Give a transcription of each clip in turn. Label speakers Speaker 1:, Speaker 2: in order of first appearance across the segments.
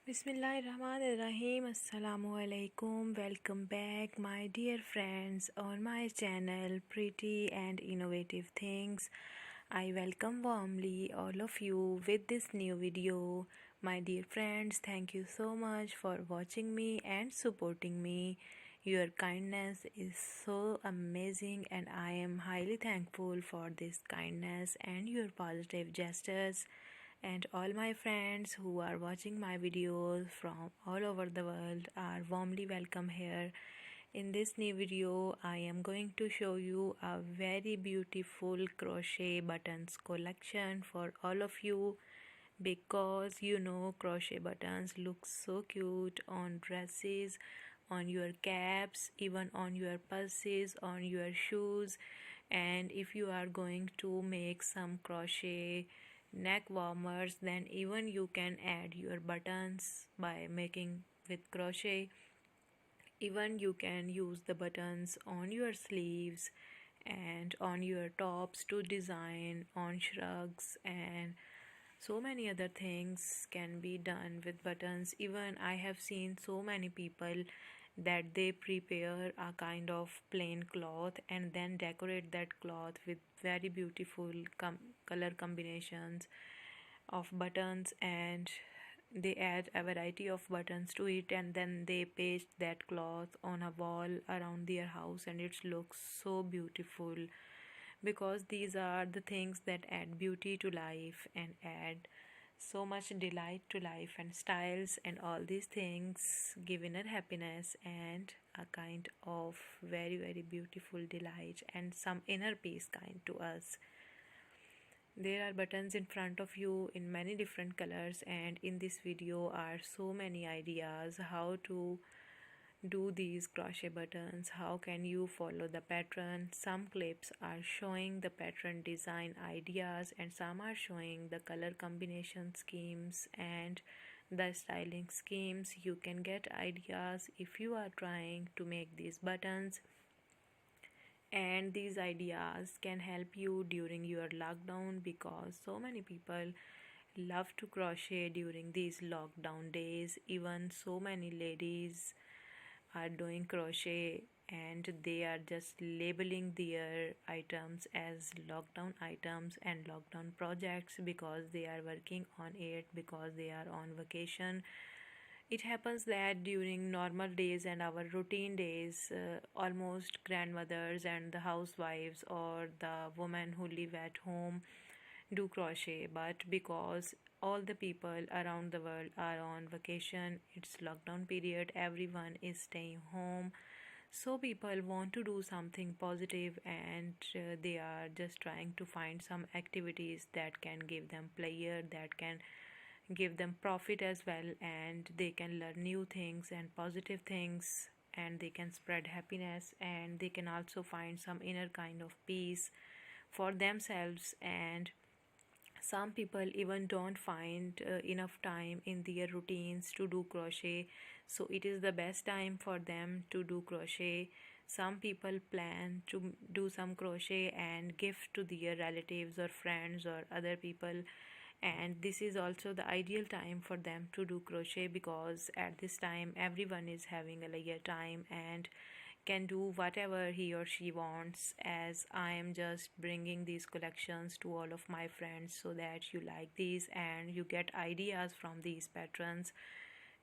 Speaker 1: Bismillahirrahmanirrahim. Assalamualaikum. Welcome back, my dear friends, on my channel Pretty and Innovative Things. I welcome warmly all of you with this new video. My dear friends, thank you so much for watching me and supporting me. Your kindness is so amazing, and I am highly thankful for this kindness and your positive gestures. And all my friends who are watching my videos from all over the world are warmly welcome here. In this new video, I am going to show you a very beautiful crochet buttons collection for all of you, because crochet buttons look so cute on dresses, on your caps, even on your purses, on your shoes. And if you are going to make some crochet neck warmers, then even you can add your buttons by making with crochet. Even you can use the buttons on your sleeves and on your tops to design on shrugs, and so many other things can be done with buttons. Even I have seen so many people that they prepare a kind of plain cloth and then decorate that cloth with very beautiful color combinations of buttons, and they add a variety of buttons to it, and then they paste that cloth on a wall around their house, and it looks so beautiful, because these are the things that add beauty to life and add so much delight to life, and styles and all these things give inner happiness and a kind of very very beautiful delight and some inner peace kind to us. There are buttons in front of you in many different colors, and in this video are so many ideas how to do these crochet buttons. How can you follow the pattern? Some clips are showing the pattern design ideas, and some are showing the color combination schemes and the styling schemes. You can get ideas if you are trying to make these buttons, and these ideas can help you during your lockdown, because so many people love to crochet during these lockdown days. Even so many ladies are doing crochet, and they are just labeling their items as lockdown items and lockdown projects, because they are working on it, because they are on vacation. It happens that during normal days and our routine days, almost grandmothers and the housewives or the women who live at home do crochet, but because all the people around the world are on vacation, it's lockdown period, everyone is staying home, so people want to do something positive, and they are just trying to find some activities that can give them pleasure, that can give them profit as well, and they can learn new things and positive things, and they can spread happiness, and they can also find some inner kind of peace for themselves. And some people even don't find enough time in their routines to do crochet, so it is the best time for them to do crochet. Some people plan to do some crochet and gift to their relatives or friends or other people, and this is also the ideal time for them to do crochet, because at this time everyone is having a leisure time and can do whatever he or she wants. As I am just bringing these collections to all of my friends so that you like these and you get ideas from these patterns.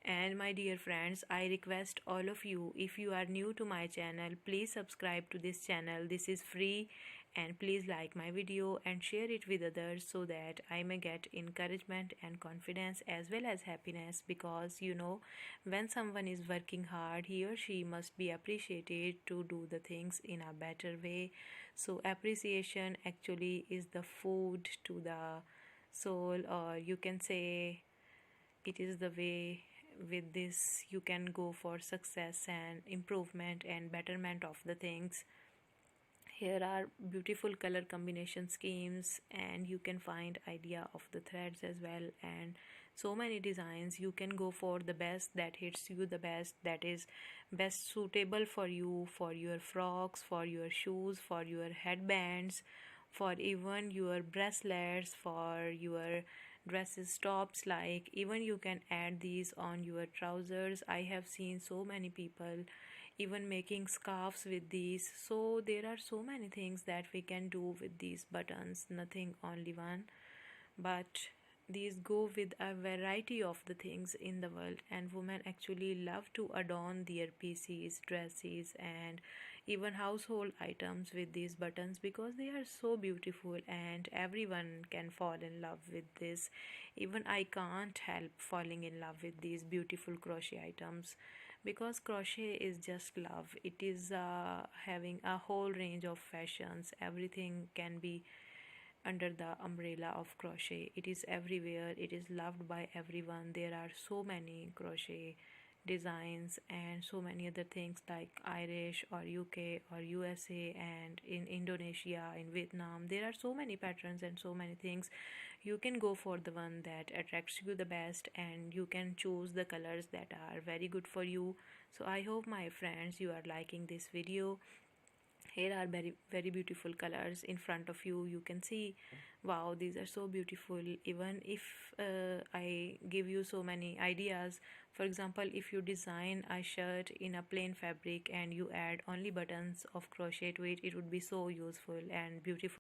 Speaker 1: And my dear friends, I request all of you, if you are new to my channel, please subscribe to this channel. This is free, and please like my video and share it with others so that I may get encouragement and confidence as well as happiness, because when someone is working hard, he or she must be appreciated to do the things in a better way. So appreciation actually is the food to the soul, or you can say it is the way. With this you can go for success and improvement and betterment of the things. Here are beautiful color combination schemes, and you can find idea of the threads as well, and so many designs. You can go for the best that hits you the best, that is best suitable for you, for your frocks, for your shoes, for your headbands, for even your bracelets, for your dresses, tops, like even you can add these on your trousers. I have seen so many people even making scarves with these. So there are so many things that we can do with these buttons, nothing only one, but these go with a variety of the things in the world, and women actually love to adorn their pieces, dresses, and even household items with these buttons because they are so beautiful and everyone can fall in love with this. Even I can't help falling in love with these beautiful crochet items because crochet is just love. It is having a whole range of fashions. Everything can be under the umbrella of crochet. It is everywhere, it is loved by everyone. There are so many crochet designs and so many other things like Irish or UK or USA, and in Indonesia, in Vietnam. There are so many patterns and so many things. You can go for the one that attracts you the best, and you can choose the colors that are very good for you. So I hope, my friends, you are liking this video. Here are very beautiful colors in front of you. You can see, wow, these are so beautiful. Even if I give you so many ideas, for example, if you design a shirt in a plain fabric and you add only buttons of crochet to it, it would be so useful and beautiful.